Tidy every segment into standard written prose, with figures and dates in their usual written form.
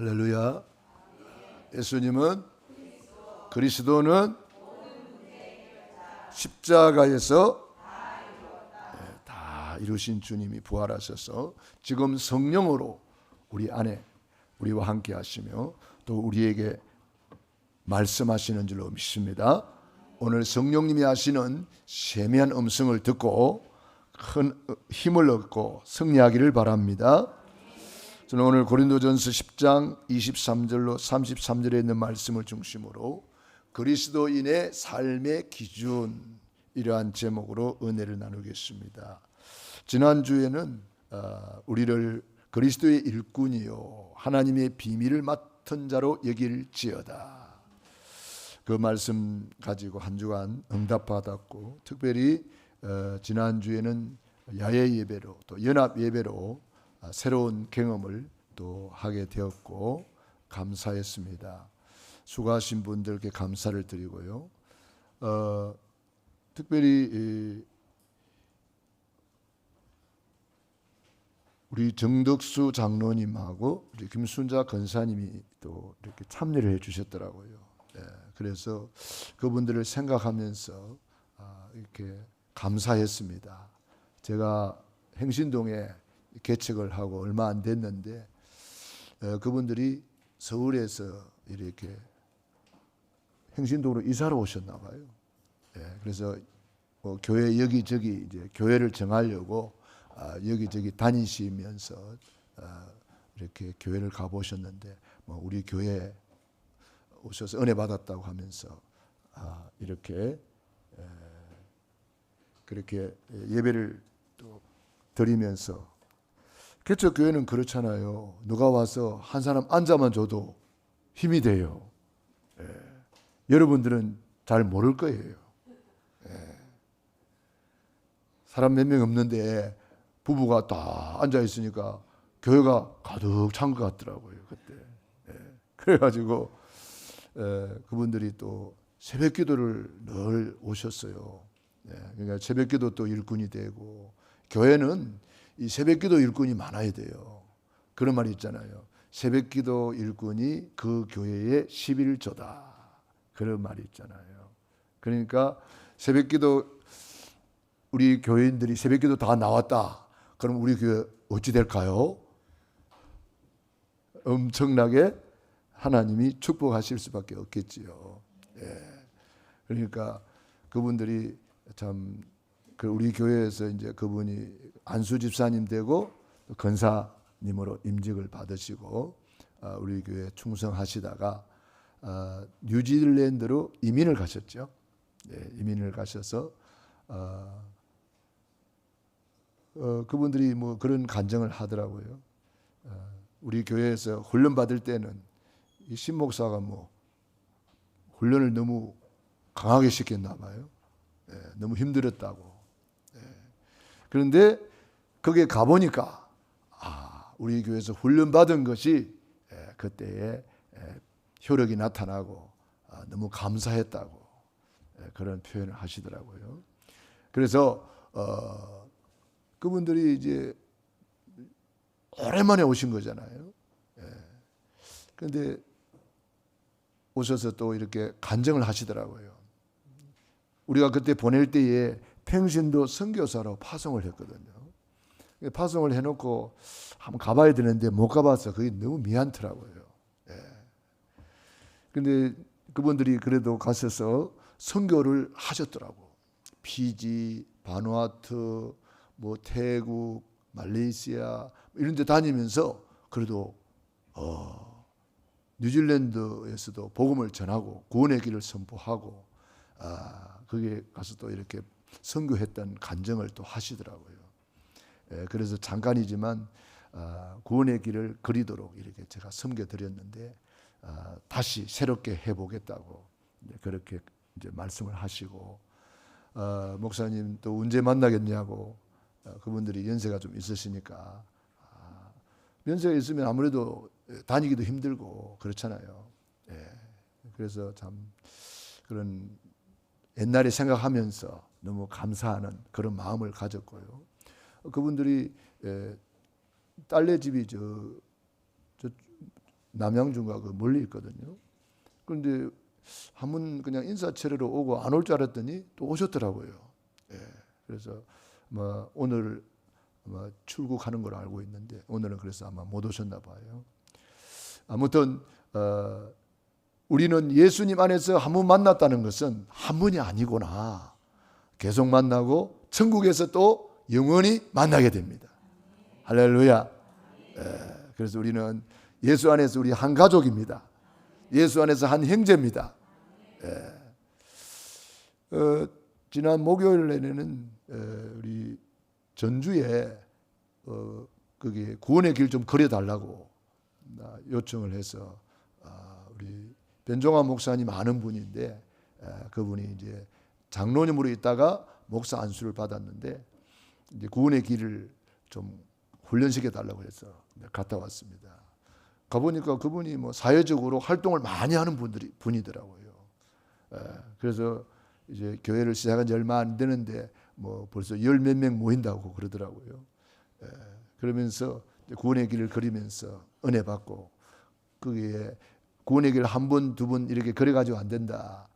할렐루야. 예수님은 그리스도는 십자가에서 다 이루신 주님이 부활하셔서 지금 성령으로 우리 안에 우리와 함께 하시며 또 우리에게 말씀하시는 줄로 믿습니다. 오늘 성령님이 하시는 세미한 음성을 듣고 큰 힘을 얻고 승리하기를 바랍니다. 저는 오늘 고린도전서 10장 23절로 33절에 있는 말씀을 중심으로 그리스도인의 삶의 기준, 이러한 제목으로 은혜를 나누겠습니다. 지난주에는 우리를 그리스도의 일꾼이요 하나님의 비밀을 맡은 자로 여길지어다, 그 말씀 가지고 한 주간 응답받았고, 특별히 지난주에는 야외 예배로 또 연합 예배로 새로운 경험을 또 하게 되었고 감사했습니다. 수고하신 분들께 감사를 드리고요. 특별히 우리 정덕수 장로님하고 우리 김순자 권사님이 또 이렇게 참여를 해주셨더라고요. 그래서 그분들을 생각하면서 이렇게 감사했습니다. 제가 행신동에 개척을 하고 얼마 안 됐는데 그분들이 서울에서 이렇게 행신동으로 이사를 오셨나 봐요. 그래서 교회 여기저기 이제 교회를 정하려고 여기저기 다니시면서 이렇게 교회를 가보셨는데 우리 교회에 오셔서 은혜 받았다고 하면서 이렇게 그렇게 예배를 또 드리면서, 개척 교회는 그렇잖아요. 누가 와서 한 사람 앉아만 줘도 힘이 돼요. 여러분들은 잘 모를 거예요. 사람 몇 명 없는데 부부가 다 앉아 있으니까 교회가 가득 찬 것 같더라고요, 그때. 그래가지고 그분들이 또 새벽 기도를 늘 오셨어요. 그러니까 새벽 기도 또 일꾼이 되고, 교회는 이 새벽 기도 일꾼이 많아야 돼요. 그런 말이 있잖아요. 새벽 기도 일꾼이 그 교회의 11조다, 그런 말이 있잖아요. 그러니까 새벽 기도, 우리 교회인들이 새벽 기도 다 나왔다, 그럼 우리 교회 어찌 될까요? 엄청나게 하나님이 축복하실 수밖에 없겠지요. 그러니까 그분들이 참, 우리 교회에서 이제 그분이 안수 집사님 되고 권사님으로 임직을 받으시고 우리 교회에 충성하시다가 뉴질랜드로 이민을 가셨죠. 이민을 가셔서 그분들이 뭐 그런 간증을 하더라고요. 우리 교회에서 훈련 받을 때는 이 신목사가 뭐 훈련을 너무 강하게 시켰나 봐요. 너무 힘들었다고. 그런데 거기에 가보니까 우리 교회에서 훈련 받은 것이 그때의 효력이 나타나고 너무 감사했다고 그런 표현을 하시더라고요. 그래서 그분들이 이제 오랜만에 오신 거잖아요. 그런데 오셔서 또 이렇게 간증을 하시더라고요. 우리가 그때 보낼 때에 평신도 선교사로 파송을 했거든요. 파송을 해놓고 한번 가봐야 되는데 못 가봐서 그게 너무 미안더라고요. 그런데 그분들이 그래도 가셔서 선교를 하셨더라고. 피지, 바누아투, 뭐 태국, 말레이시아 이런 데 다니면서 그래도 뉴질랜드에서도 복음을 전하고 구원의 길을 선포하고 거기에 가서 또 이렇게 선교했던 간증을 또 하시더라고요. 그래서 잠깐이지만 구원의 길을 그리도록 이렇게 제가 섬겨드렸는데 다시 새롭게 해보겠다고 그렇게 이제 말씀을 하시고, 목사님 또 언제 만나겠냐고, 그분들이 연세가 좀 있으시니까 연세가 있으면 아무래도 다니기도 힘들고 그렇잖아요. 그래서 참 그런 옛날에 생각하면서 너무 감사하는 그런 마음을 가졌고요. 그분들이 딸네 집이 저 남양주가 그 멀리 있거든요. 그런데 한 번 그냥 인사처리로 오고 안 올 줄 알았더니 또 오셨더라고요. 예, 그래서 뭐 오늘 아마 출국하는 걸 알고 있는데 오늘은 그래서 아마 못 오셨나 봐요. 아무튼 우리는 예수님 안에서 한 번 만났다는 것은 한 번이 아니구나. 계속 만나고 천국에서 또 영원히 만나게 됩니다. 할렐루야. 그래서 우리는 예수 안에서 우리 한 가족입니다. 예수 안에서 한 형제입니다. 지난 목요일에는 우리 전주에 거기 구원의 길 좀 그려달라고 요청을 해서 우리 변종환 목사님 아는 분인데 그분이 이제 장로님으로 있다가 목사 안수를 받았는데 이제 구원의 길을 좀 훈련시켜 달라고 해서 갔다 왔습니다. 가보니까 그분이 뭐 사회적으로 활동을 많이 하는 분이더라고요. 그래서 이제 교회를 시작한 지 얼마 안 되는데 뭐 벌써 열 몇 명 모인다고 그러더라고요. 그러면서 구원의 길을 그리면서 은혜 받고 거기에 구원의 길 한 번, 두 번 이렇게 그려가지고 안 된다.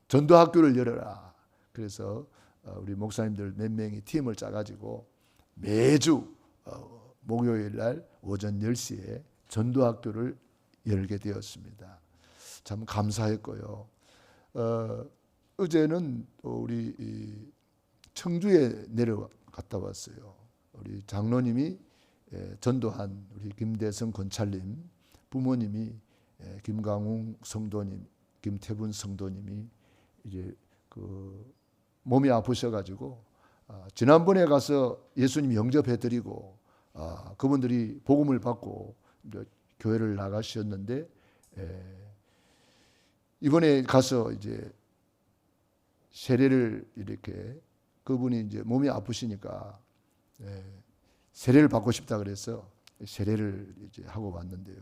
전도학교를 열어라. 그래서 우리 목사님들 몇 명이 팀을 짜가지고 매주 목요일 날 오전 10시에 전도학교를 열게 되었습니다. 참 감사했고요. 어제는 우리 청주에 내려갔다 왔어요. 우리 장로님이 전도한 우리 김대성 권찰님, 부모님이 김강웅 성도님, 김태분 성도님이 이제 그 몸이 아프셔가지고 지난번에 가서 예수님 영접해드리고 그분들이 복음을 받고 교회를 나가셨는데 이번에 가서 이제 세례를 이렇게 그분이 이제 몸이 아프시니까 세례를 받고 싶다 그래서 세례를 이제 하고 왔는데요.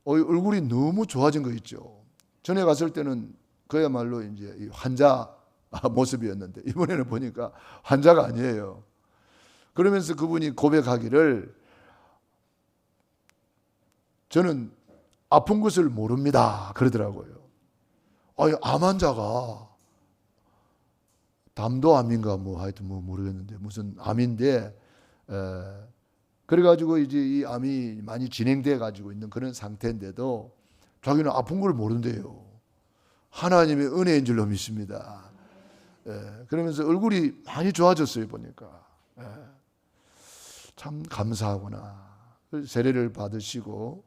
얼굴이 너무 좋아진 거 있죠. 전에 갔을 때는 그야말로 이제 환자 모습이었는데 이번에는 보니까 환자가 아니에요. 그러면서 그분이 고백하기를 저는 아픈 것을 모릅니다. 그러더라고요. 암 환자가 담도암인가 뭐 하여튼 뭐 모르겠는데 무슨 암인데 그래가지고 이제 이 암이 많이 진행돼 가지고 있는 그런 상태인데도 자기는 아픈 걸 모른대요. 하나님의 은혜인 줄로 믿습니다. 그러면서 얼굴이 많이 좋아졌어요 보니까. 참 감사하구나. 세례를 받으시고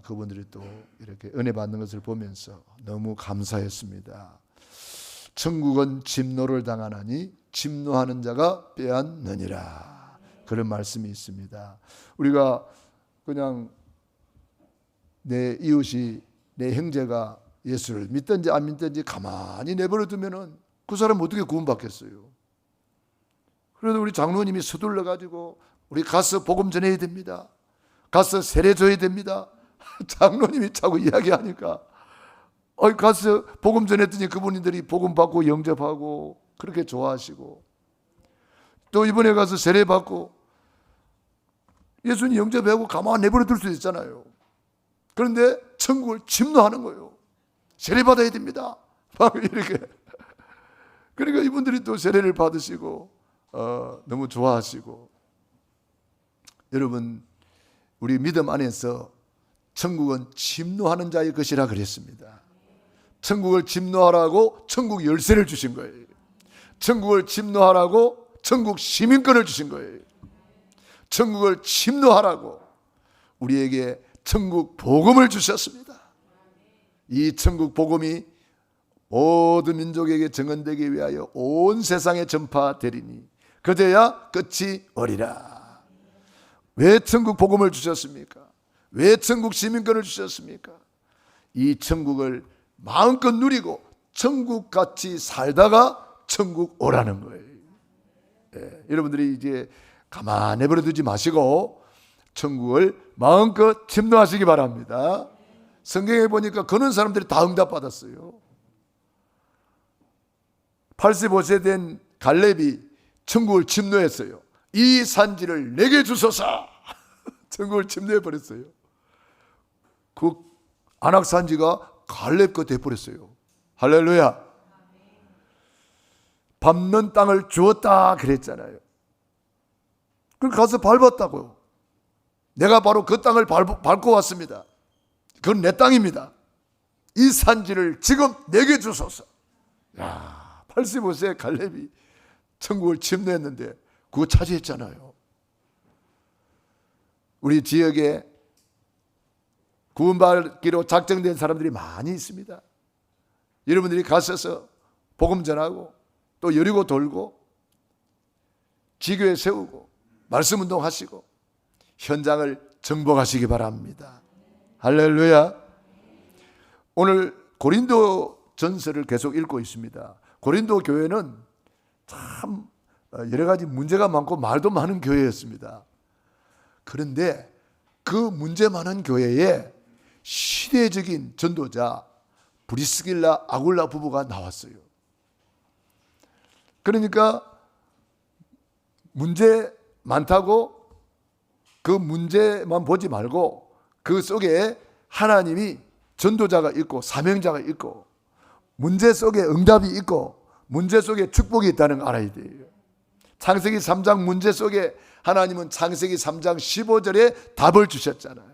그분들이 또 이렇게 은혜 받는 것을 보면서 너무 감사했습니다. 천국은 진노를 당하나니 진노하는 자가 빼앗느니라. 그런 말씀이 있습니다. 우리가 그냥 내 이웃이 내 형제가 예수를 믿든지 안 믿든지 가만히 내버려 두면은 그 사람 어떻게 구원받겠어요? 그래도 우리 장로님이 서둘러 가지고 우리 가서 복음 전해야 됩니다. 가서 세례 줘야 됩니다. 장로님이 자꾸 이야기하니까 가서 복음 전했더니 그분들이 복음 받고 영접하고 그렇게 좋아하시고 또 이번에 가서 세례 받고 예수님 영접하고 가만히 내버려 둘 수 있잖아요. 그런데 천국을 침노하는 거예요. 세례 받아야 됩니다. 이렇게. 그러니까 이분들이 또 세례를 받으시고 너무 좋아하시고 여러분 우리 믿음 안에서 천국은 침노하는 자의 것이라 그랬습니다. 천국을 침노하라고 천국 열쇠를 주신 거예요. 천국을 침노하라고 천국 시민권을 주신 거예요. 천국을 침노하라고 우리에게 천국 복음을 주셨습니다. 이 천국 복음이 모든 민족에게 증언되기 위하여 온 세상에 전파되리니 그제야 끝이 오리라. 왜 천국 복음을 주셨습니까? 왜 천국 시민권을 주셨습니까? 이 천국을 마음껏 누리고 천국같이 살다가 천국 오라는 거예요. 여러분들이 이제 가만히 내버려 두지 마시고 천국을 마음껏 침노하시기 바랍니다. 성경에 보니까 그런 사람들이 다 응답받았어요. 85세 된 갈렙이 천국을 침노했어요. 이 산지를 내게 주소서. 천국을 침노해 버렸어요. 그 안악산지가 갈렙 거 돼버렸어요. 할렐루야. 밟는 땅을 주었다 그랬잖아요. 그걸 가서 밟았다고요. 내가 바로 그 땅을 밟고 왔습니다. 그건 내 땅입니다. 이 산지를 지금 내게 주소서. 야, 85세 갈렙이 천국을 침노했는데 그거 차지했잖아요. 우리 지역에 구원받기로 작정된 사람들이 많이 있습니다. 여러분들이 가셔서 복음 전하고 또 여리고 돌고 지교회 세우고 말씀 운동하시고 현장을 정복하시기 바랍니다. 할렐루야. 오늘 고린도 전서를 계속 읽고 있습니다. 고린도 교회는 참 여러 가지 문제가 많고 말도 많은 교회였습니다. 그런데 그 문제 많은 교회에 시대적인 전도자 브리스길라 아굴라 부부가 나왔어요. 그러니까 문제 많다고 그 문제만 보지 말고 그 속에 하나님이 전도자가 있고 사명자가 있고 문제 속에 응답이 있고 문제 속에 축복이 있다는 걸 알아야 돼요. 창세기 3장 문제 속에 하나님은 창세기 3장 15절에 답을 주셨잖아요.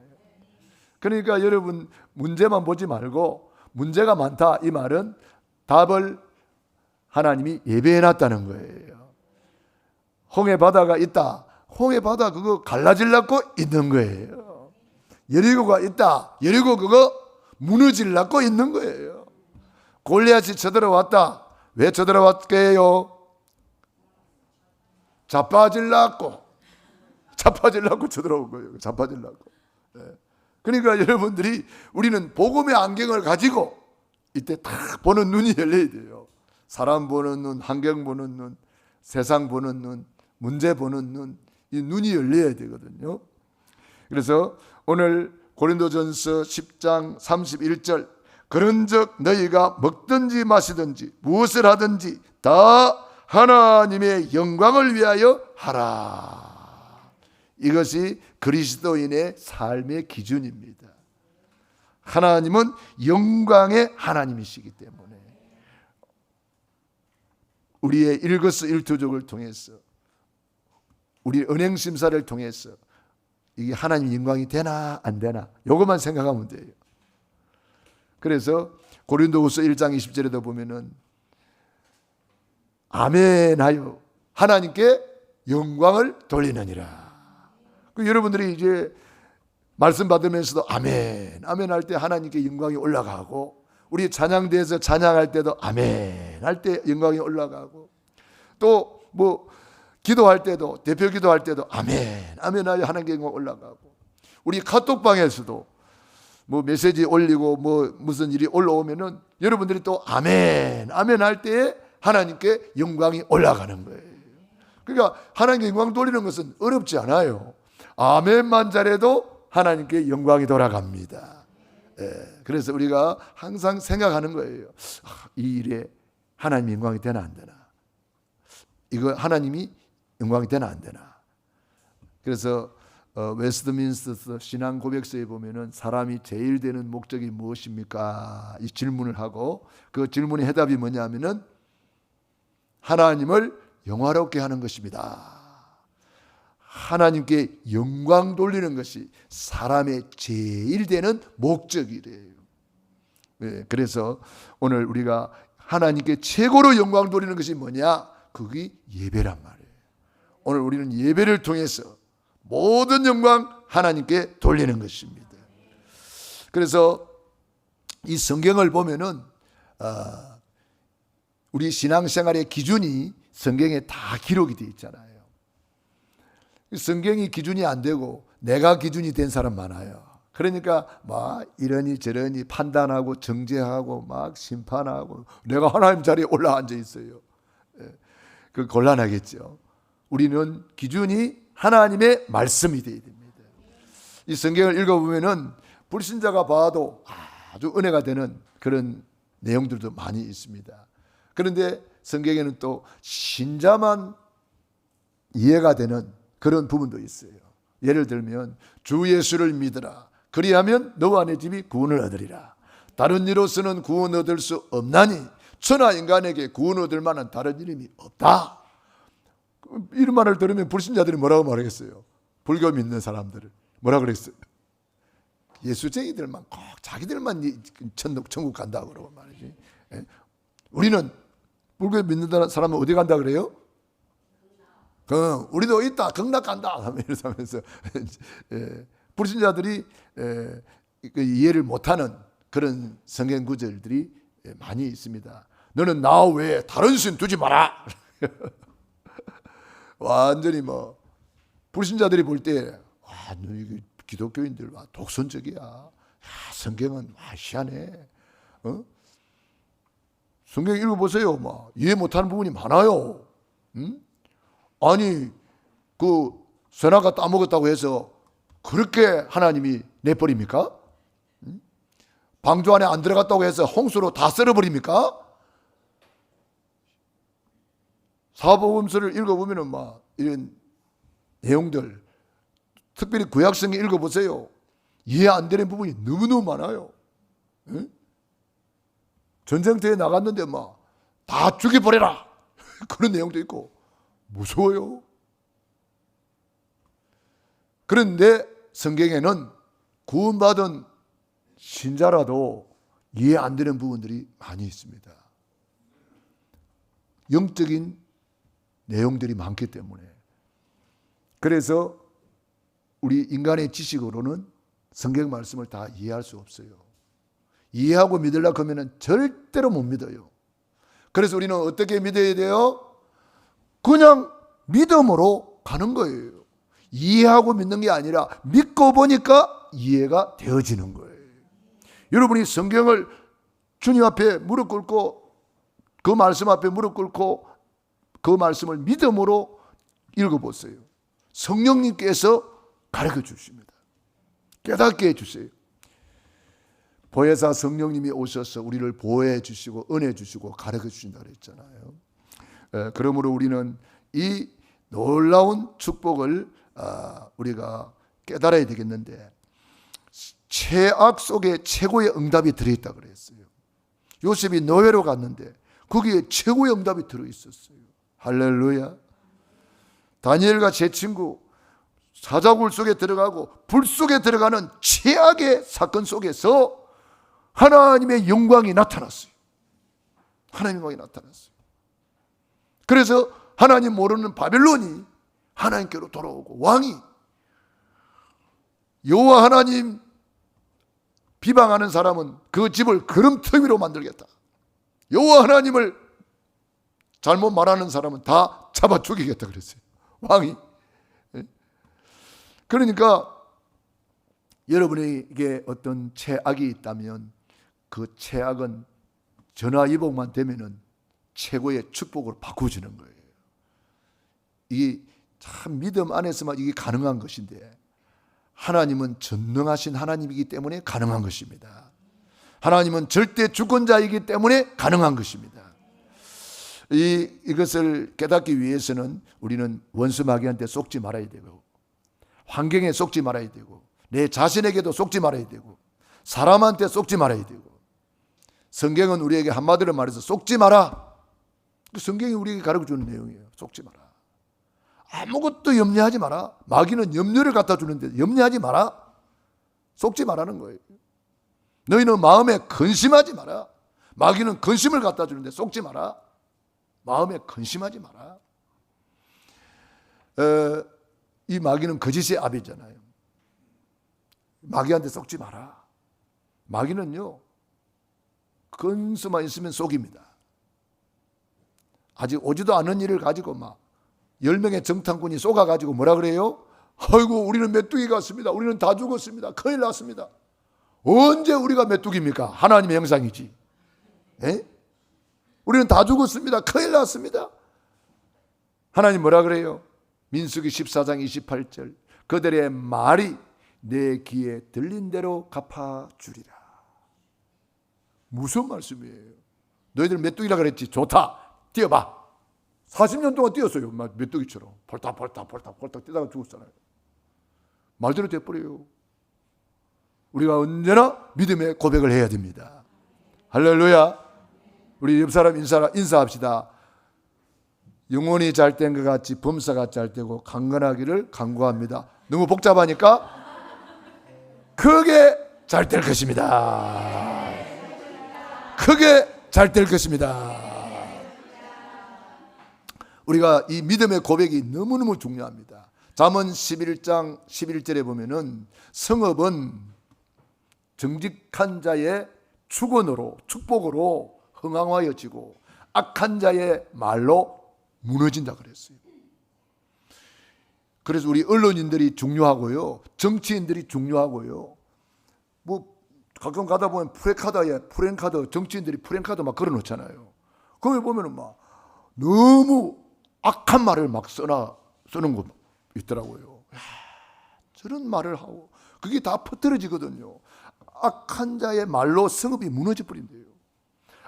그러니까 여러분 문제만 보지 말고 문제가 많다 이 말은 답을 하나님이 예배해 놨다는 거예요. 홍해 바다가 있다. 홍해 바다 그거 갈라질라고 있는 거예요. 여리고가 있다. 여리고 그거 무너질라고 있는 거예요. 골리앗이 쳐들어왔다. 왜 쳐들어왔게요? 자빠질라고 쳐들어온 거예요. 자빠질라고. 그러니까 여러분들이 우리는 복음의 안경을 가지고 이때 딱 보는 눈이 열려야 돼요. 사람 보는 눈, 환경 보는 눈, 세상 보는 눈, 문제 보는 눈, 이 눈이 열려야 되거든요. 그래서 오늘 고린도전서 10장 31절 그런즉 너희가 먹든지 마시든지 무엇을 하든지 다 하나님의 영광을 위하여 하라. 이것이 그리스도인의 삶의 기준입니다. 하나님은 영광의 하나님이시기 때문에 우리의 일거수일투족을 통해서 우리 은행심사를 통해서 이게 하나님 영광이 되나 안 되나 이것만 생각하면 돼요. 그래서 고린도후서 1장 20절에도 보면은 아멘 하여 하나님께 영광을 돌리느니라. 여러분들이 이제 말씀 받으면서도 아멘 아멘 할 때 하나님께 영광이 올라가고 우리 찬양대에서 찬양할 때도 아멘 할 때 영광이 올라가고 또 뭐 기도할 때도 대표 기도할 때도 아멘 아멘 하여 하나님께 영광 올라가고 우리 카톡방에서도 뭐 메시지 올리고 뭐 무슨 일이 올라오면은 여러분들이 또 아멘 아멘 할 때에 하나님께 영광이 올라가는 거예요. 그러니까 하나님께 영광 돌리는 것은 어렵지 않아요. 아멘만 잘해도 하나님께 영광이 돌아갑니다. 그래서 우리가 항상 생각하는 거예요. 이 일에 하나님 영광이 되나 안 되나? 이거 하나님이 영광이 되나 안 되나? 그래서 웨스트민스터 신앙 고백서에 보면은 사람이 제일 되는 목적이 무엇입니까? 이 질문을 하고 그 질문의 해답이 뭐냐면은 하나님을 영화롭게 하는 것입니다. 하나님께 영광 돌리는 것이 사람의 제일 되는 목적이래요. 그래서 오늘 우리가 하나님께 최고로 영광 돌리는 것이 뭐냐? 그게 예배란 말이에요. 오늘 우리는 예배를 통해서 모든 영광 하나님께 돌리는 것입니다. 그래서 이 성경을 보면은 우리 신앙생활의 기준이 성경에 다 기록이 되어 있잖아요. 성경이 기준이 안 되고 내가 기준이 된 사람 많아요. 그러니까 막 이러니 저러니 판단하고 정죄하고 막 심판하고 내가 하나님 자리에 올라앉아 있어요. 그 곤란하겠죠. 우리는 기준이 하나님의 말씀이 되어야 됩니다. 이 성경을 읽어보면은 불신자가 봐도 아주 은혜가 되는 그런 내용들도 많이 있습니다. 그런데 성경에는 또 신자만 이해가 되는 그런 부분도 있어요. 예를 들면 주 예수를 믿으라 그리하면 너와 내 집이 구원을 얻으리라. 다른 이로서는 구원 얻을 수 없나니 천하 인간에게 구원 얻을 만한 다른 이름이 없다. 이런 말을 들으면 불신자들이 뭐라고 말하겠어요? 불교 믿는 사람들을 뭐라 그랬어요? 예수쟁이들만 꼭 자기들만 천국 간다 그러고 말이지. 우리는 불교 믿는 사람은 어디 간다 그래요? 우리도 있다 극락 간다 이러면서 불신자들이 이해를 못하는 그런 성경 구절들이 많이 있습니다. 너는 나 외에 다른 신 두지 마라. 완전히 뭐 불신자들이 볼 때 너 이게 기독교인들 독선적이야. 성경은 희한해. 성경 읽어보세요. 이해 못하는 부분이 많아요. 아니 그 선악과 따먹었다고 해서 그렇게 하나님이 내버립니까? 방주 안에 안 들어갔다고 해서 홍수로 다 썰어버립니까? 사복음서를 읽어보면 이런 내용들, 특별히 구약성경 읽어보세요. 이해 안 되는 부분이 너무너무 많아요. 전쟁터에 나갔는데 다 죽여버려라 그런 내용도 있고 무서워요. 그런데 성경에는 구원받은 신자라도 이해 안 되는 부분들이 많이 있습니다. 영적인 내용들이 많기 때문에. 그래서 우리 인간의 지식으로는 성경 말씀을 다 이해할 수 없어요. 이해하고 믿으려고 하면 절대로 못 믿어요. 그래서 우리는 어떻게 믿어야 돼요? 그냥 믿음으로 가는 거예요. 이해하고 믿는 게 아니라 믿고 보니까 이해가 되어지는 거예요. 여러분이 성경을 주님 앞에 무릎 꿇고 그 말씀 앞에 무릎 꿇고 그 말씀을 믿음으로 읽어보세요. 성령님께서 가르쳐 주십니다. 깨닫게 해주세요. 보혜사 성령님이 오셔서 우리를 보호해 주시고 은혜 주시고 가르쳐 주신다고 했잖아요. 그러므로 우리는 이 놀라운 축복을 우리가 깨달아야 되겠는데 최악 속에 최고의 응답이 들어있다고 그랬어요. 요셉이 노예로 갔는데 거기에 최고의 응답이 들어있었어요. 할렐루야. 다니엘과 제 친구 사자굴 속에 들어가고 불 속에 들어가는 최악의 사건 속에서 하나님의 영광이 나타났어요. 하나님의 영광이 나타났어요. 그래서 하나님 모르는 바벨론이 하나님께로 돌아오고 왕이 여호와 하나님 비방하는 사람은 그 집을 거름터미로 만들겠다. 여호와 하나님을 잘못 말하는 사람은 다 잡아 죽이겠다 그랬어요. 왕이. 그러니까 여러분에게 어떤 최악이 있다면 그 최악은 전화위복만 되면은 최고의 축복으로 바꾸어지는 거예요. 이게 참 믿음 안에서만 이게 가능한 것인데 하나님은 전능하신 하나님이기 때문에 가능한 것입니다. 하나님은 절대 주권자이기 때문에 가능한 것입니다. 이것을 깨닫기 위해서는 우리는 원수 마귀한테 속지 말아야 되고 환경에 속지 말아야 되고 내 자신에게도 속지 말아야 되고 사람한테 속지 말아야 되고 성경은 우리에게 한마디로 말해서 속지 마라. 성경이 우리에게 가르쳐주는 내용이에요. 속지 마라. 아무것도 염려하지 마라. 마귀는 염려를 갖다 주는데 염려하지 마라. 속지 말라는 거예요. 너희는 마음에 근심하지 마라. 마귀는 근심을 갖다 주는데 속지 마라. 마음에 근심하지 마라. 이 마귀는 거짓의 아비잖아요. 마귀한테 속지 마라. 마귀는요 근수만 있으면 속입니다. 아직 오지도 않은 일을 가지고 10명의 정탐꾼이 쏘가가지고 뭐라 그래요? 아이고 우리는 메뚜기 같습니다. 우리는 다 죽었습니다. 큰일 났습니다. 언제 우리가 메뚜기입니까? 하나님의 형상이지. 에? 우리는 다 죽었습니다. 큰일 났습니다. 하나님 뭐라 그래요? 민수기 14장 28절 그들의 말이 내 귀에 들린 대로 갚아주리라. 무슨 말씀이에요? 너희들 메뚜기라 그랬지. 좋다. 뛰어봐. 40년 동안 뛰었어요. 메뚜기처럼 폴딱 뛰다가 죽었잖아요. 말대로 돼버려요. 우리가 언제나 믿음의 고백을 해야 됩니다. 할렐루야. 우리 옆 사람 인사합시다. 영혼이 잘 된 것 같이 범사가 잘 되고 강건하기를 간구합니다. 너무 복잡하니까 크게 잘 될 것입니다. 크게 잘 될 것입니다. 우리가 이 믿음의 고백이 너무너무 중요합니다. 잠언 11장 11절에 보면은 성읍은 정직한 자의 축원으로 축복으로 흥황하여지고 악한 자의 말로 무너진다 그랬어요. 그래서 우리 언론인들이 중요하고요, 정치인들이 중요하고요. 뭐 가끔 가다 보면 프랭카드 정치인들이 프랭카드 막 걸어놓잖아요. 거기 보면은 막 너무 악한 말을 막 쓰는 거 있더라고요. 저런 말을 하고 그게 다 퍼뜨려지거든요. 악한 자의 말로 성읍이 무너져 버린대요.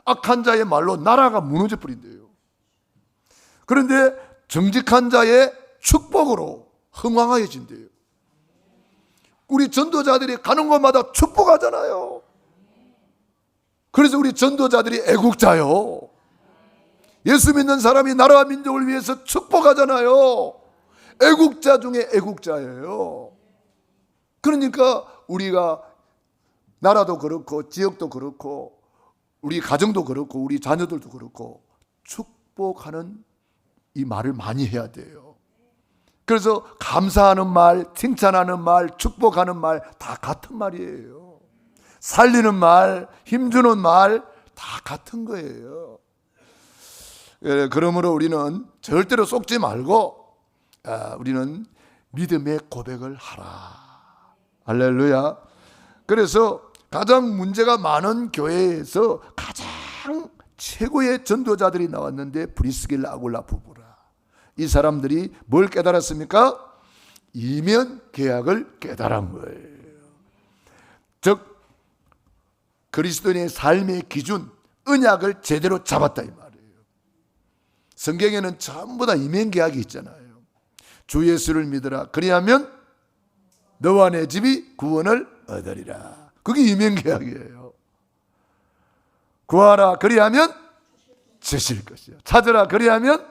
악한 자의 말로 나라가 무너져 버린대요. 그런데 정직한 자의 축복으로 흥황하여진대요. 우리 전도자들이 가는 곳마다 축복하잖아요. 그래서 우리 전도자들이 애국자요. 예수 믿는 사람이 나라와 민족을 위해서 축복하잖아요. 애국자 중에 애국자예요. 그러니까 우리가 나라도 그렇고 지역도 그렇고 우리 가정도 그렇고 우리 자녀들도 그렇고 축복하는 이 말을 많이 해야 돼요. 그래서 감사하는 말, 칭찬하는 말, 축복하는 말 다 같은 말이에요. 살리는 말, 힘주는 말 다 같은 거예요. 그러므로 우리는 절대로 속지 말고 우리는 믿음의 고백을 하라. 할렐루야. 그래서 가장 문제가 많은 교회에서 가장 최고의 전도자들이 나왔는데 브리스길라 아굴라 부부라. 이 사람들이 뭘 깨달았습니까? 이면 계약을 깨달은 거예요. 즉 그리스도인의 삶의 기준, 언약을 제대로 잡았다 이 말이에요. 성경에는 전부 다 이면 계약이 있잖아요. 주 예수를 믿으라. 그리하면 너와 내 집이 구원을 얻으리라. 그게 이면 계약이에요. 구하라. 그리하면 주실 것이요. 찾으라. 그리하면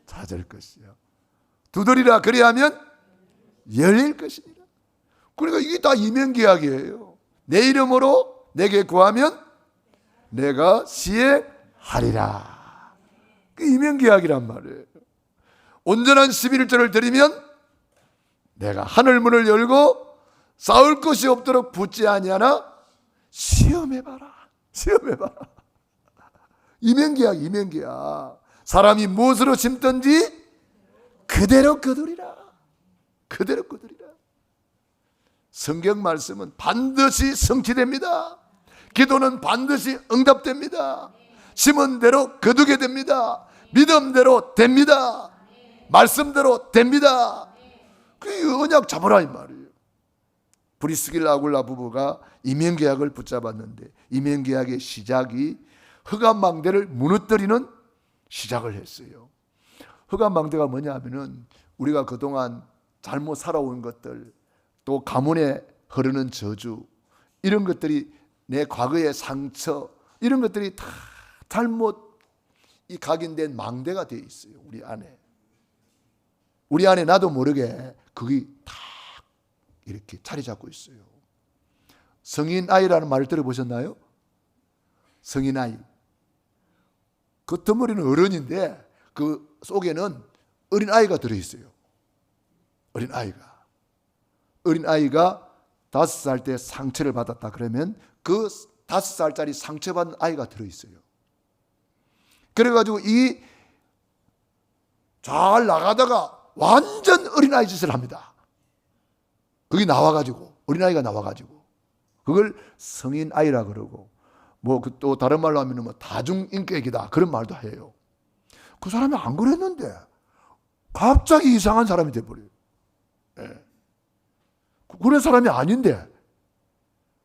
찾을 것이요. 두드리라. 그리하면 열릴 것이니라. 그러니까 이게 다 이면 계약이에요. 내 이름으로 내게 구하면 내가 시행하리라. 그 이면 계약이란 말이에요. 온전한 11조를 드리면 내가 하늘 문을 열고 싸울 것이 없도록 붙지 아니하나 시험해봐라. 시험해봐라. 이면 계약, 이면 계약. 사람이 무엇으로 심든지 그대로 거두리라. 그대로 거두리라. 성경 말씀은 반드시 성취됩니다. 기도는 반드시 응답됩니다. 심은 대로 거두게 됩니다. 믿음대로 됩니다. 말씀대로 됩니다. 그 언약 잡으라 이 말이에요. 브리스길라 아굴라 부부가 이면계약을 붙잡았는데 이면계약의 시작이 흑암망대를 무너뜨리는 시작을 했어요. 흑암망대가 뭐냐 하면은 우리가 그동안 잘못 살아온 것들, 또 가문에 흐르는 저주, 이런 것들이 내 과거의 상처, 이런 것들이 다 잘못 이 각인된 망대가 되어 있어요. 우리 안에. 우리 안에 나도 모르게 그게 다 이렇게 자리 잡고 있어요. 성인 아이라는 말을 들어보셨나요? 성인 아이. 겉머리는 어른인데 그 속에는 어린 아이가 들어있어요. 어린 아이가. 어린 아이가 5살 때 상처를 받았다 그러면 그 5살짜리 상처받은 아이가 들어있어요. 그래가지고 이 잘 나가다가 완전 어린아이 짓을 합니다. 그게 나와가지고, 어린아이가 나와가지고. 그걸 성인아이라 그러고, 뭐 또 다른 말로 하면 뭐 다중인격이다. 그런 말도 해요. 그 사람이 안 그랬는데, 갑자기 이상한 사람이 돼버려요. 예. 그런 사람이 아닌데.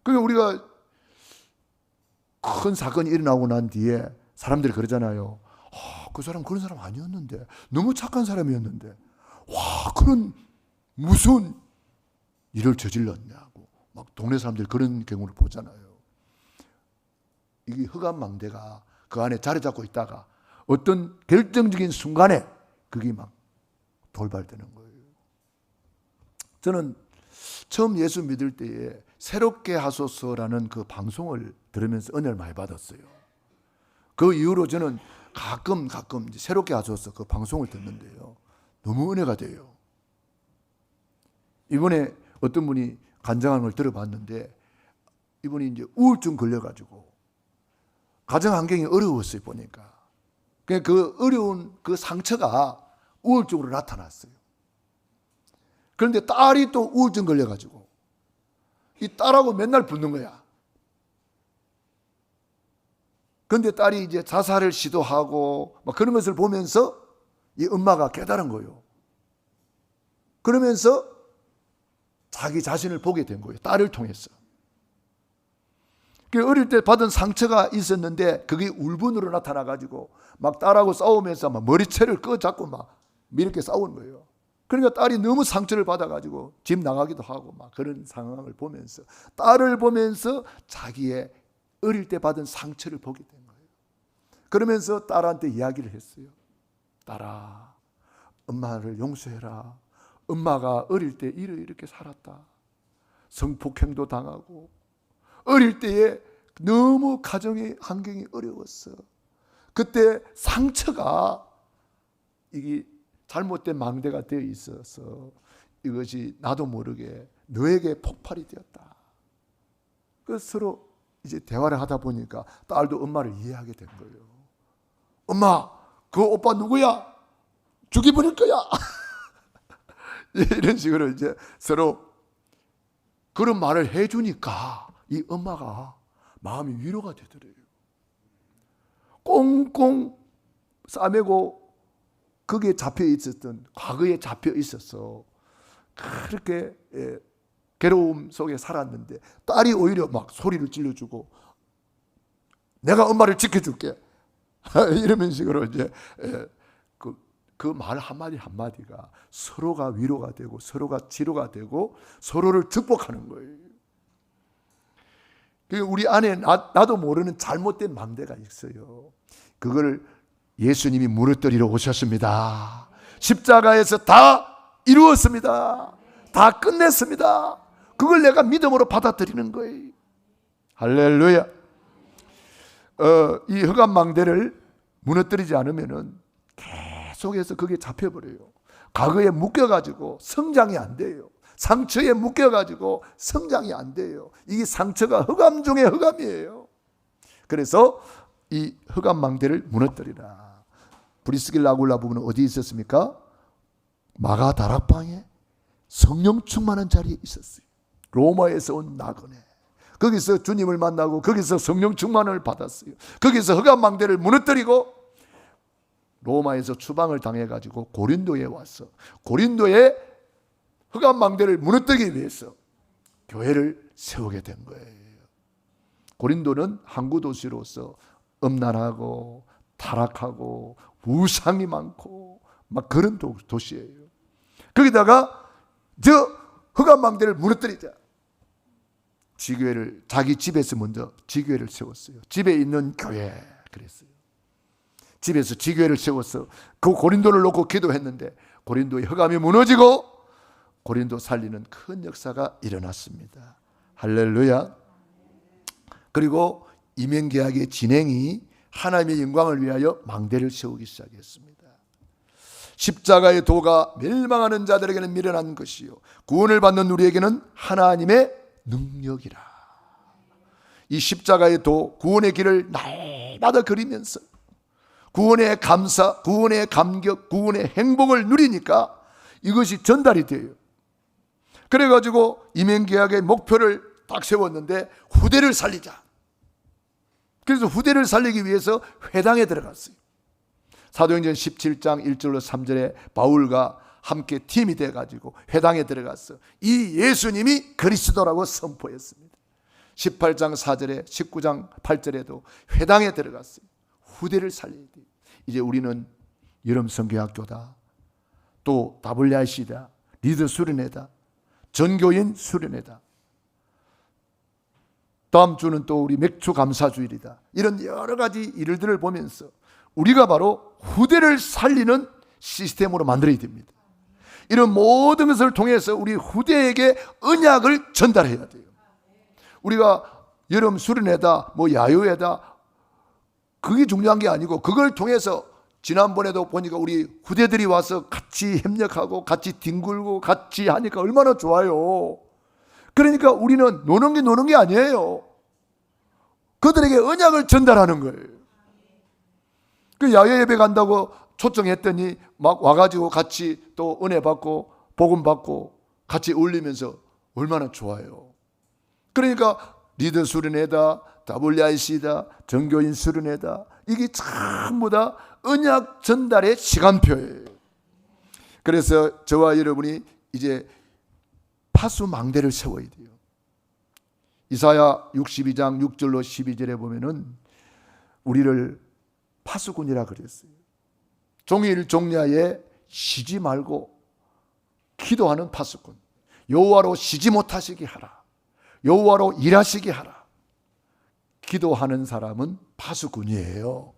그러니까 우리가 큰 사건이 일어나고 난 뒤에 사람들이 그러잖아요. 그 사람 그런 사람 아니었는데, 너무 착한 사람이었는데, 와, 그런 무슨 일을 저질렀냐고. 막 동네 사람들이 그런 경우를 보잖아요. 이게 흑암망대가 그 안에 자리 잡고 있다가 어떤 결정적인 순간에 그게 막 돌발되는 거예요. 저는 처음 예수 믿을 때에 새롭게 하소서라는 그 방송을 들으면서 은혜를 많이 받았어요. 그 이후로 저는 가끔 이제 새롭게 하소서 그 방송을 듣는데요. 너무 은혜가 돼요. 이번에 어떤 분이 간증하는 걸 들어봤는데 이분이 이제 우울증 걸려가지고 가정 환경이 어려웠어요. 보니까 그 어려운 그 상처가 우울증으로 나타났어요. 그런데 딸이 또 우울증 걸려가지고 이 딸하고 맨날 붙는 거야. 그런데 딸이 이제 자살을 시도하고 막 그런 것을 보면서 이 엄마가 깨달은 거예요. 그러면서 자기 자신을 보게 된 거예요. 딸을 통해서. 어릴 때 받은 상처가 있었는데 그게 울분으로 나타나가지고 막 딸하고 싸우면서 막 머리채를 끄잡고 막 이렇게 싸우는 거예요. 그러니까 딸이 너무 상처를 받아가지고 집 나가기도 하고 막 그런 상황을 보면서 딸을 보면서 자기의 어릴 때 받은 상처를 보게 된 거예요. 그러면서 딸한테 이야기를 했어요. 딸아, 엄마를 용서해라. 엄마가 어릴 때 이렇게 살았다. 성폭행도 당하고 어릴 때에 너무 가정의 환경이 어려웠어. 그때 상처가 이게 잘못된 망대가 되어 있어서 이것이 나도 모르게 너에게 폭발이 되었다. 그래서 서로 이제 대화를 하다 보니까 딸도 엄마를 이해하게 된 거예요. 엄마, 그 오빠 누구야? 죽여버릴 거야. 이런 식으로 이제 서로 그런 말을 해주니까 이 엄마가 마음이 위로가 되더래요. 꽁꽁 싸매고 거기에 잡혀 있었던, 과거에 잡혀 있어서 그렇게 괴로움 속에 살았는데 딸이 오히려 막 소리를 질러주고 내가 엄마를 지켜줄게 이런 식으로 이제 그 말 한마디 한마디가 서로가 위로가 되고 서로가 치료가 되고 서로를 극복하는 거예요. 우리 안에 나도 모르는 잘못된 망대가 있어요. 그걸 예수님이 무너뜨리러 오셨습니다. 십자가에서 다 이루었습니다. 다 끝냈습니다. 그걸 내가 믿음으로 받아들이는 거예요. 할렐루야. 이 흑암망대를 무너뜨리지 않으면은 계속해서 거기에 잡혀버려요. 과거에 묶여가지고 성장이 안 돼요. 상처에 묶여가지고 성장이 안 돼요. 이 상처가 흑암 중에 흑암이에요. 그래서 이 흑암망대를 무너뜨리라. 브리스길라 아굴라 부부는 어디에 있었습니까? 마가 다락방에 성령 충만한 자리에 있었어요. 로마에서 온 나그네. 거기서 주님을 만나고 거기서 성령 충만을 받았어요. 거기서 흑암망대를 무너뜨리고 로마에서 추방을 당해가지고 고린도에 왔어. 고린도에 흑암망대를 무너뜨리기 위해서 교회를 세우게 된 거예요. 고린도는 항구 도시로서 음란하고 타락하고 우상이 많고 막 그런 도시예요. 거기다가 저 흑암망대를 무너뜨리자. 지교회를 자기 집에서 먼저 지교회를 세웠어요. 집에 있는 교회 그랬어요. 집에서 지교회를 세워서 그 고린도를 놓고 기도했는데 고린도의 흑암이 무너지고 고린도 살리는 큰 역사가 일어났습니다. 할렐루야. 그리고 이면개혁의 진행이 하나님의 영광을 위하여 망대를 세우기 시작했습니다. 십자가의 도가 멸망하는 자들에게는 미련한 것이요 구원을 받는 우리에게는 하나님의 능력이라. 이 십자가의 도, 구원의 길을 날마다 그리면서 구원의 감사, 구원의 감격, 구원의 행복을 누리니까 이것이 전달이 돼요. 그래가지고 이면개혁의 목표를 딱 세웠는데 후대를 살리자. 그래서 후대를 살리기 위해서 회당에 들어갔어요. 사도행전 17장 1절로 3절에 바울과 함께 팀이 돼가지고 회당에 들어갔어. 이 예수님이 그리스도라고 선포했습니다. 18장 4절에 19장 8절에도 회당에 들어갔어요. 후대를 살려야 돼요. 이제 우리는 여름 선교학교다. 또 WRC다. 리더 수련회다. 전교인 수련회다. 다음 주는 또 우리 맥주 감사주일이다. 이런 여러 가지 일들을 보면서 우리가 바로 후대를 살리는 시스템으로 만들어야 됩니다. 이런 모든 것을 통해서 우리 후대에게 언약을 전달해야 돼요. 우리가 여름 수련회다, 야유회다, 그게 중요한 게 아니고, 그걸 통해서 지난번에도 보니까 우리 후대들이 와서 같이 협력하고 같이 뒹굴고 같이 하니까 얼마나 좋아요. 그러니까 우리는 노는 게 아니에요. 그들에게 언약을 전달하는 거예요. 그 야외 예배 간다고 초청했더니 막 와가지고 같이 또 은혜 받고 복음 받고 같이 울리면서 얼마나 좋아요. 그러니까 리더 수련회다, WIC다, 전교인 수련회다, 이게 전부 다 언약 전달의 시간표예요. 그래서 저와 여러분이 이제 파수망대를 세워야 돼요. 이사야 62장 6절로 12절에 보면은 우리를 파수꾼이라 그랬어요. 종일 종야에 쉬지 말고 기도하는 파수꾼. 여호와로 쉬지 못하시게 하라. 여호와로 일하시게 하라. 기도하는 사람은 파수꾼이에요.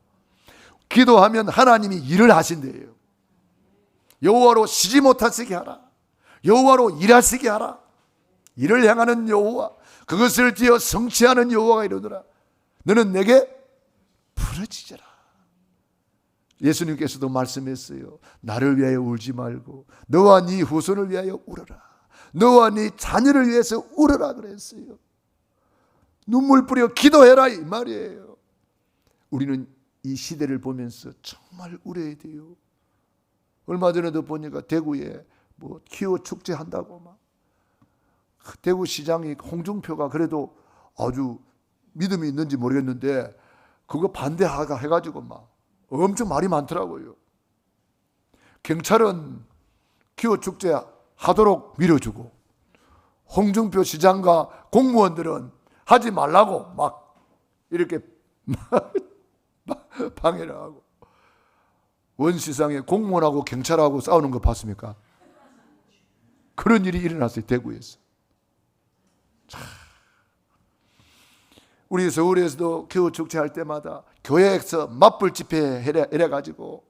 기도하면 하나님이 일을 하신대요. 여호와로 쉬지 못하시게 하라. 여호와로 일하시게 하라. 일을 향하는 여호와, 그것을 지어 성취하는 여호와가 이르노라. 너는 내게 부르짖으라. 예수님께서도 말씀했어요. 나를 위하여 울지 말고 너와 네 후손을 위하여 울어라. 너와 네 자녀를 위해서 울어라 그랬어요. 눈물 뿌려 기도해라 이 말이에요. 우리는 이 시대를 보면서 정말 울어야 돼요. 얼마 전에도 보니까 대구에 기호 축제 한다고 막 대구 시장이 홍준표가 그래도 아주 믿음이 있는지 모르겠는데 그거 반대하가 해가지고 막 엄청 말이 많더라고요. 경찰은 기호 축제 하도록 밀어주고 홍준표 시장과 공무원들은 하지 말라고 막 이렇게 방해를 하고, 원시상에 공무원하고 경찰하고 싸우는 거 봤습니까? 그런 일이 일어났어요. 대구에서. 우리 서울에서도 겨울 축제 할 때마다 교회에서 맞불 집회 이래가지고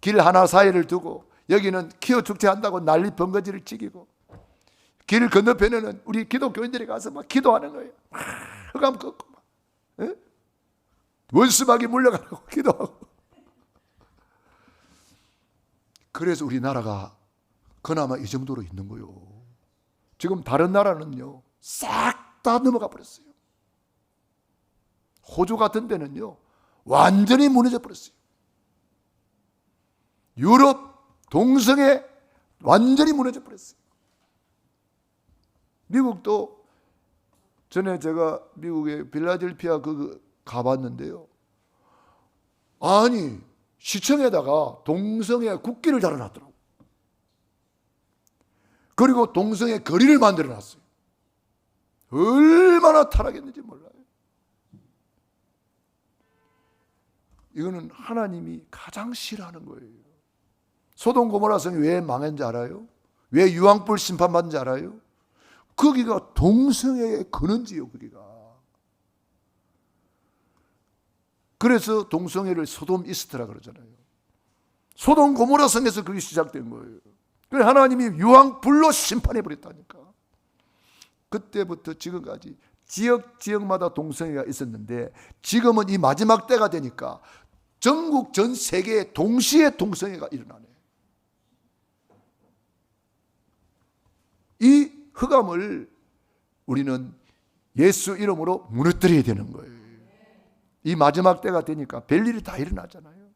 길 하나 사이를 두고 여기는 기호 축제 한다고 난리 번거지를 찍이고, 길 건너편에는 우리 기독교인들이 가서 막 기도하는 거예요. 흑암 걷고 막 원수막이 물려가라고 기도하고. 그래서 우리나라가 그나마 이 정도로 있는 거요. 지금 다른 나라는요 싹 다 넘어가 버렸어요. 호주 같은 데는요 완전히 무너져 버렸어요. 유럽 동성애 완전히 무너져 버렸어요. 미국도 전에 제가 미국의 필라델피아 가봤는데요. 아니 시청에다가 동성애 국기를 달아놨더라고. 그리고 동성애 거리를 만들어놨어요. 얼마나 타락했는지 몰라요. 이거는 하나님이 가장 싫어하는 거예요. 소돔 고모라 성이 왜 망했는지 알아요? 왜 유황불 심판받는지 알아요? 거기가 동성애의 근원지요. 거기가. 그래서 동성애를 소돔 이스트라 그러잖아요. 소돔 고모라 성에서 그게 시작된 거예요. 그래서 하나님이 유황불로 심판해버렸다니까. 그때부터 지금까지 지역마다 동성애가 있었는데 지금은 이 마지막 때가 되니까 전국 전 세계에 동시에 동성애가 일어나네. 이 흑암을 우리는 예수 이름으로 무너뜨려야 되는 거예요. 이 마지막 때가 되니까 별일이 다 일어나잖아요.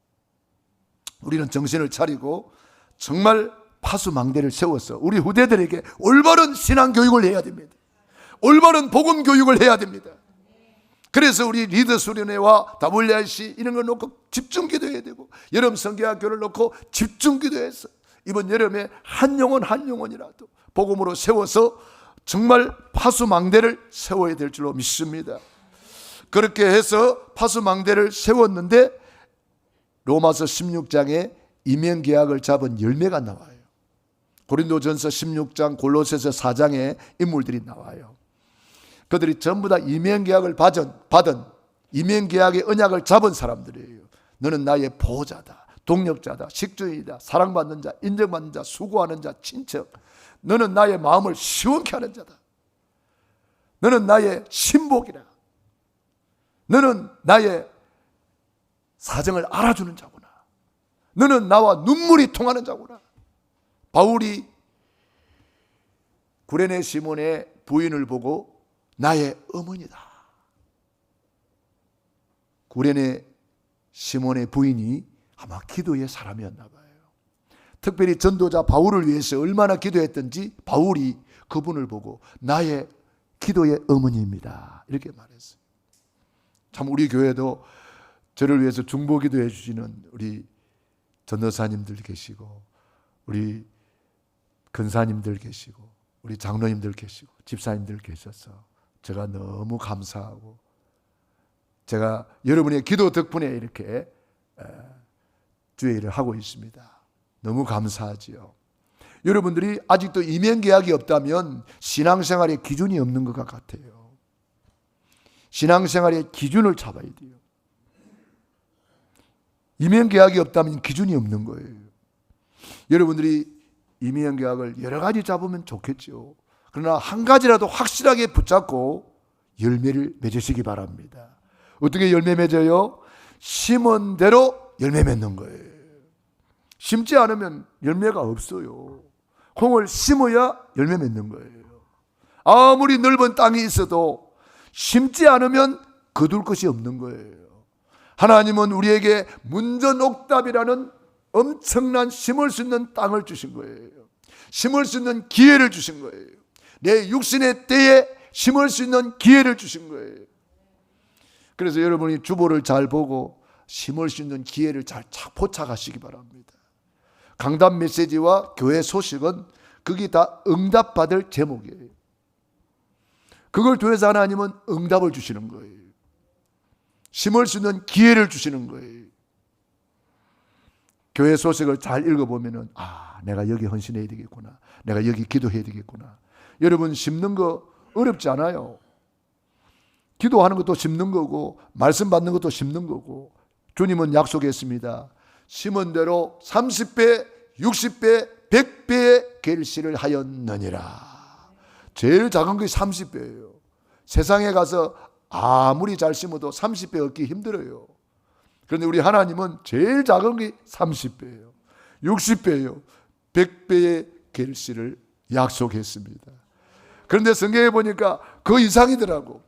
우리는 정신을 차리고 정말 파수망대를 세워서 우리 후대들에게 올바른 신앙교육을 해야 됩니다. 올바른 복음 교육을 해야 됩니다. 그래서 우리 리더 수련회와 WRC 이런 걸 놓고 집중 기도해야 되고, 여름 성경학교를 놓고 집중 기도해서 이번 여름에 한 영혼이라도 복음으로 세워서 정말 파수망대를 세워야 될 줄로 믿습니다. 그렇게 해서 파수망대를 세웠는데 로마서 16장에 이면계약을 잡은 열매가 나와요. 고린도전서 16장, 골로새서 4장에 인물들이 나와요. 그들이 전부 다 이면계약을 받은 이면계약의 언약을 잡은 사람들이에요. 너는 나의 보호자다, 동력자다, 식주인이다, 사랑받는 자, 인정받는 자, 수고하는 자, 친척. 너는 나의 마음을 시원케 하는 자다. 너는 나의 신복이라. 너는 나의 사정을 알아주는 자구나. 너는 나와 눈물이 통하는 자구나. 바울이 구레네 시몬의 부인을 보고 나의 어머니다. 구레네 시몬의 부인이 아마 기도의 사람이었나 봐요. 특별히 전도자 바울을 위해서 얼마나 기도했던지 바울이 그분을 보고 나의 기도의 어머니입니다, 이렇게 말했어요. 참 우리 교회도 저를 위해서 중보기도해 주시는 우리 전도사님들 계시고, 우리 근사님들 계시고, 우리 장로님들 계시고, 집사님들 계셔서 제가 너무 감사하고, 제가 여러분의 기도 덕분에 이렇게 주의 일을 하고 있습니다. 너무 감사하지요. 여러분들이 아직도 이면계약이 없다면 신앙생활의 기준이 없는 것 같아요. 신앙생활의 기준을 잡아야 돼요. 이면계약이 없다면 기준이 없는 거예요. 여러분들이 이면계약을 여러 가지 잡으면 좋겠죠. 그러나 한 가지라도 확실하게 붙잡고 열매를 맺으시기 바랍니다. 어떻게 열매 맺어요? 심은 대로 열매 맺는 거예요. 심지 않으면 열매가 없어요. 콩을 심어야 열매 맺는 거예요. 아무리 넓은 땅이 있어도 심지 않으면 거둘 것이 없는 거예요. 하나님은 우리에게 문전옥답이라는 엄청난 심을 수 있는 땅을 주신 거예요. 심을 수 있는 기회를 주신 거예요. 내 육신의 때에 심을 수 있는 기회를 주신 거예요. 그래서 여러분이 주보를 잘 보고 심을 수 있는 기회를 잘 포착하시기 바랍니다. 강단 메시지와 교회 소식은 그게 다 응답받을 제목이에요. 그걸 통해서 하나님은 응답을 주시는 거예요. 심을 수 있는 기회를 주시는 거예요. 교회 소식을 잘 읽어보면은 내가 여기 헌신해야 되겠구나, 내가 여기 기도해야 되겠구나. 여러분 심는 거 어렵지 않아요. 기도하는 것도 심는 거고 말씀 받는 것도 심는 거고, 주님은 약속했습니다. 심은 대로 30배, 60배, 100배의 결실을 하였느니라. 제일 작은 게 30배예요. 세상에 가서 아무리 잘 심어도 30배 얻기 힘들어요. 그런데 우리 하나님은 제일 작은 게 30배예요. 60배예요. 100배의 결실을 약속했습니다. 그런데 성경에 보니까 그 이상이더라고.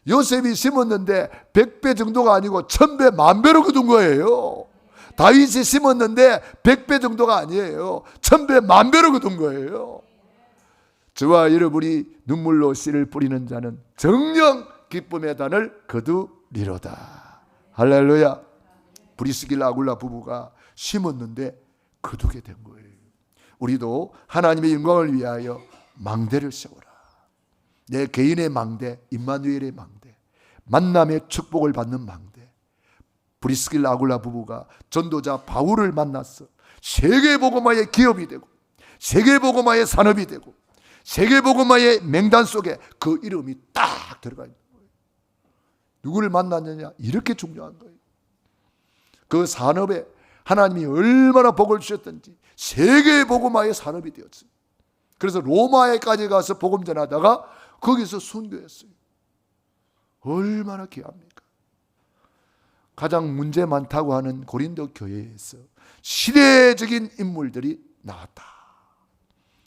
요셉이 심었는데 100배 정도가 아니고 1000배, 10,000배로 거둔 거예요. 다윗이 심었는데 100배 정도가 아니에요. 1000배, 10,000배로 거둔 거예요. 저와 여러분이 눈물로 씨를 뿌리는 자는 정녕 기쁨의 단을 거두리로다. 할렐루야. 브리스길라 아굴라 부부가 심었는데 거두게 된 거예요. 우리도 하나님의 영광을 위하여 망대를 세워라. 내 개인의 망대, 임마누엘의 망대, 만남의 축복을 받는 망대. 브리스길라 아굴라 부부가 전도자 바울을 만났어. 세계복음화의 기업이 되고, 세계복음화의 산업이 되고, 세계복음화의 맹단 속에 그 이름이 딱 들어가 있는 거예요. 누구를 만났느냐? 이렇게 중요한 거예요. 그 산업에 하나님이 얼마나 복을 주셨던지 세계복음화의 산업이 되었어요. 그래서 로마에까지 가서 복음 전하다가 거기서 순교했어요. 얼마나 귀합니까? 가장 문제 많다고 하는 고린도 교회에서 시대적인 인물들이 나왔다.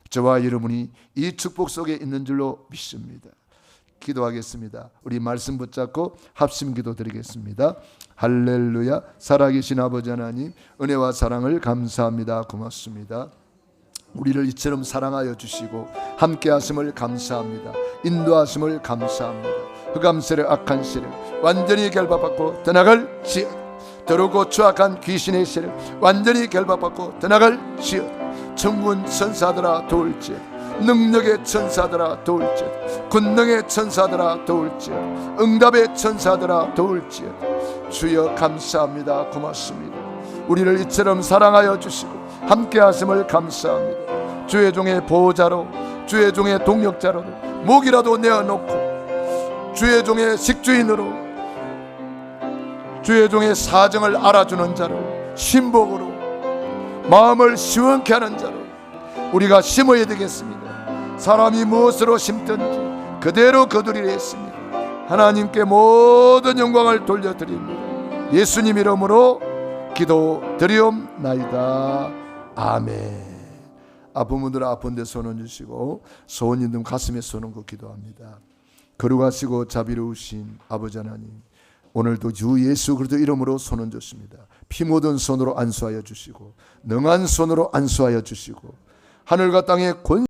저와 여러분이 이 축복 속에 있는 줄로 믿습니다. 기도하겠습니다. 우리 말씀 붙잡고 합심 기도 드리겠습니다. 할렐루야. 살아계신 아버지 하나님, 은혜와 사랑을 감사합니다. 고맙습니다. 우리를 이처럼 사랑하여 주시고 함께 하심을 감사합니다. 인도하심을 감사합니다. 흑암세력 악한 세력 완전히 결박받고 떠나갈 지어, 더럽고 추악한 귀신의 세력 완전히 결박받고 떠나갈 지어, 천군 천사들아 도울지어, 능력의 천사들아 도울지어, 권능의 천사들아 도울지어, 응답의 천사들아 도울지어. 주여 감사합니다. 고맙습니다. 우리를 이처럼 사랑하여 주시고 함께 하심을 감사합니다. 주의 종의 보호자로, 주의 종의 동력자로 목이라도 내어놓고 주의 종의 식주인으로, 주의 종의 사정을 알아주는 자로, 신복으로, 마음을 시원케 하는 자로 우리가 심어야 되겠습니다. 사람이 무엇으로 심든지 그대로 거두리라 했습니다. 하나님께 모든 영광을 돌려드립니다. 예수님 이름으로 기도드리옵나이다. 아멘. 아픈 분들은 아픈 데 손 얹으시고, 소원 있는 가슴에 손 얹고 기도합니다. 거룩하시고 자비로우신 아버지 하나님, 오늘도 주 예수 그리스도 이름으로 손 얹었습니다. 피 묻은 손으로 안수하여 주시고, 능한 손으로 안수하여 주시고, 하늘과 땅의 권